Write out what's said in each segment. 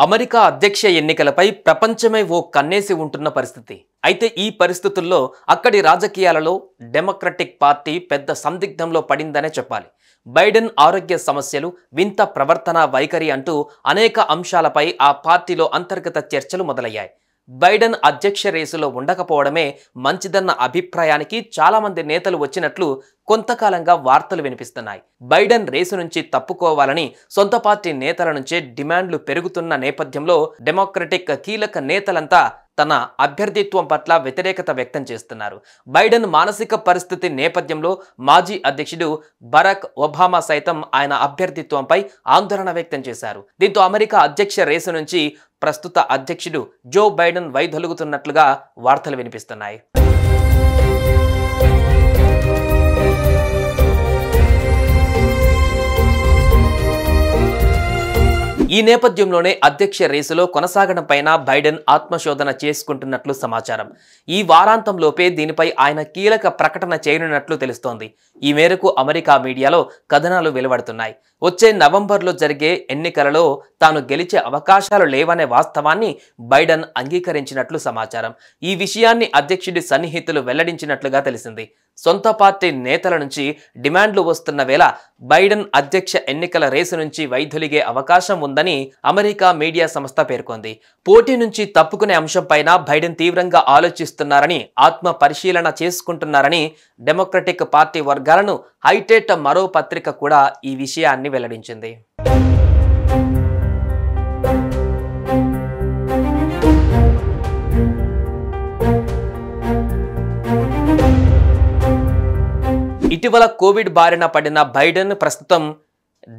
America అధ్యక్ష ఎన్నికలపై ప్రపంచమే ఓ కన్నేసి ఉంటున్న పరిస్థితి. అయితే ఈ పరిస్థితుల్లో అక్కడి రాజకీయాలలో డెమోక్రటిక్ పార్టీ పెద్ద సందిగ్ధంలో పడిందనే చెప్పాలి. బైడెన్ ఆరోగ్య సమస్యలు, వింత ప్రవర్తన వైఖరి అంటూ అనేక అంశాలపై ఆ పార్టీలో అంతర్గత చర్చలు మొదలయ్యాయి. బైడెన్ అధ్యక్ష రేసులో ఉండకపోవడమే మంచిదన్న అభిప్రాయానికి చాలా మంది నేతలు వచ్చినట్లు కొంతకాలంగా వార్తలు వినిపిస్తున్నాయి. బైడెన్ రేసు నుంచి తప్పుకోవాలని సొంత పార్టీ నేతల నుంచే డిమాండ్లు పెరుగుతున్న నేపథ్యంలో డెమోక్రటిక్ కీలక నేతలంతా తన అభ్యర్థిత్వం పట్ల వ్యతిరేకత వ్యక్తం చేస్తున్నారు. బైడెన్ మానసిక పరిస్థితి నేపథ్యంలో మాజీ అధ్యక్షుడు బరాక్ ఒబామా సైతం ఆయన అభ్యర్థిత్వంపై ఆందోళన వ్యక్తం చేశారు. దీంతో అమెరికా అధ్యక్ష రేసు నుంచి ప్రస్తుత అధ్యక్షుడు జో బైడెన్ వైదొలుగుతున్నట్లుగా వార్తలు వినిపిస్తున్నాయి. ఈ నేపథ్యంలోనే అధ్యక్ష రేసులో కొనసాగడం పైన బైడెన్ ఆత్మశోధన చేసుకుంటున్నట్లు సమాచారం. ఈ వారాంతంలోపే దీనిపై ఆయన కీలక ప్రకటన చేయనున్నట్లు తెలుస్తోంది. ఈ మేరకు అమెరికా మీడియాలో కథనాలు వెలువడుతున్నాయి. వచ్చే నవంబర్లో జరిగే ఎన్నికలలో తాను గెలిచే అవకాశాలు లేవనే వాస్తవాన్ని బైడెన్ అంగీకరించినట్లు సమాచారం. ఈ విషయాన్ని అధ్యక్షుడి సన్నిహితులు వెల్లడించినట్లుగా తెలిసింది. సొంత పార్టీ నేతల నుంచి డిమాండ్లు వస్తున్న వేళ బైడెన్ అధ్యక్ష ఎన్నికల రేసు నుంచి వైదొలిగే అవకాశం ఉందని అమెరికా మీడియా సంస్థ పేర్కొంది. పోటీ నుంచి తప్పుకునే అంశంపైన బైడెన్ తీవ్రంగా ఆలోచిస్తున్నారని, ఆత్మ పరిశీలన చేసుకుంటున్నారని డెమోక్రటిక్ పార్టీ వర్గాలను హైటెట్ మరో పత్రిక కూడా ఈ విషయాన్ని వెల్లడించింది. ఇటీవల కోవిడ్ బారిన పడిన బైడెన్ ప్రస్తుతం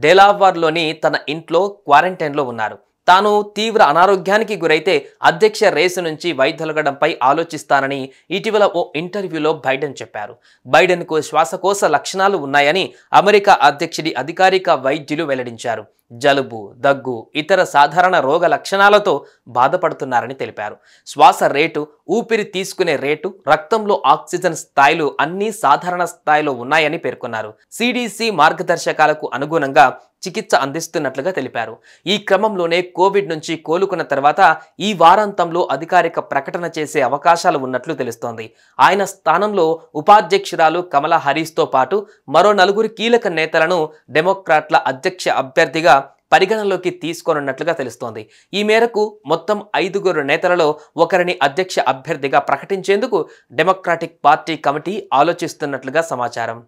డెలావార్లోని తన ఇంట్లో క్వారంటైన్లో ఉన్నారు. తాను తీవ్ర అనారోగ్యానికి గురైతే అధ్యక్ష రేసు నుంచి వైదొలగడంపై ఆలోచిస్తానని ఇటీవల ఓ ఇంటర్వ్యూలో బైడెన్ చెప్పారు. బైడెన్కు శ్వాసకోశ లక్షణాలు ఉన్నాయని అమెరికా అధ్యక్షుడి అధికారిక వైద్యులు వెల్లడించారు. జలుబు, దగ్గు, ఇతర సాధారణ రోగ లక్షణాలతో బాధపడుతున్నారని తెలిపారు. శ్వాస రేటు, ఊపిరి తీసుకునే రేటు, రక్తంలో ఆక్సిజన్ స్థాయిలు అన్నీ సాధారణ స్థాయిలో ఉన్నాయని పేర్కొన్నారు. సిడిసి మార్గదర్శకాలకు అనుగుణంగా చికిత్స అందిస్తున్నట్లుగా తెలిపారు. ఈ క్రమంలోనే కోవిడ్ నుంచి కోలుకున్న తర్వాత ఈ వారాంతంలో అధికారిక ప్రకటన చేసే అవకాశాలు ఉన్నట్లు తెలుస్తోంది. ఆయన స్థానంలో ఉపాధ్యక్షురాలు కమలా హారిస్తో పాటు మరో 4 కీలక నేతలను డెమోక్రాట్ల అధ్యక్ష అభ్యర్థిగా పరిగణలోకి తీసుకోనున్నట్లుగా తెలుస్తోంది. ఈ మేరకు మొత్తం 5 నేతలలో ఒకరిని అధ్యక్ష అభ్యర్థిగా ప్రకటించేందుకు డెమోక్రాటిక్ పార్టీ కమిటీ ఆలోచిస్తున్నట్లుగా సమాచారం.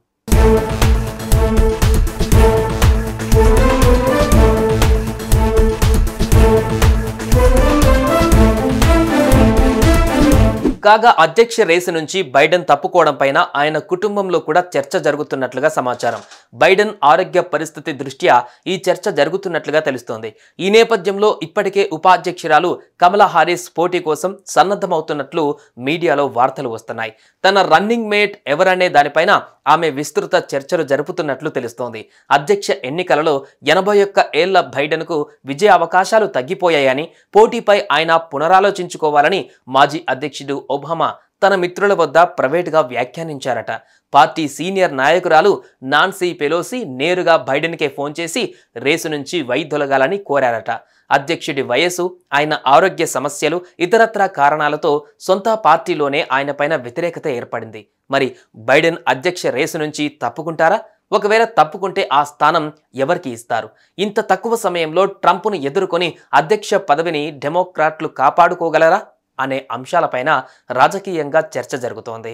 కాగా అధ్యక్ష రేసు నుంచి బైడెన్ తప్పుకోవడం పైన ఆయన కుటుంబంలో కూడా చర్చ జరుగుతున్నట్లుగా సమాచారం. బైడెన్ ఆరోగ్య పరిస్థితి దృష్ట్యా ఈ చర్చ జరుగుతున్నట్లుగా తెలుస్తోంది. ఈ నేపథ్యంలో ఇప్పటికే ఉపాధ్యక్షురాలు కమలా హారిస్ పోటీ కోసం సన్నద్ధమవుతున్నట్లు మీడియాలో వార్తలు వస్తున్నాయి. తన రన్నింగ్ మేట్ ఎవరనే దానిపైన ఆమె విస్తృత చర్చలు జరుపుతున్నట్లు తెలుస్తోంది. అధ్యక్ష ఎన్నికలలో 81 ఏళ్ల బైడెన్కు విజయ అవకాశాలు తగ్గిపోయాయని, పోటీపై ఆయన పునరాలోచించుకోవాలని మాజీ అధ్యక్షుడు ఒబామా తన మిత్రుల వద్ద ప్రైవేటుగా వ్యాఖ్యానించారట. పార్టీ సీనియర్ నాయకురాలు నాన్సీ పెలోసి నేరుగా బైడెన్కే ఫోన్ చేసి రేసు నుంచి వైదొలగాలని కోరారట. అధ్యక్షుడి వయసు, ఆయన ఆరోగ్య సమస్యలు, ఇతరత్రా కారణాలతో సొంత పార్టీలోనే ఆయనపైన వ్యతిరేకత ఏర్పడింది. మరి బైడెన్ అధ్యక్ష రేసు నుంచి తప్పుకుంటారా? ఒకవేళ తప్పుకుంటే ఆ స్థానం ఎవరికి ఇస్తారు? ఇంత తక్కువ సమయంలో ట్రంప్ను ఎదుర్కొని అధ్యక్ష పదవిని డెమోక్రాట్లు కాపాడుకోగలరా అనే అంశాలపైన రాజకీయంగా చర్చ జరుగుతోంది.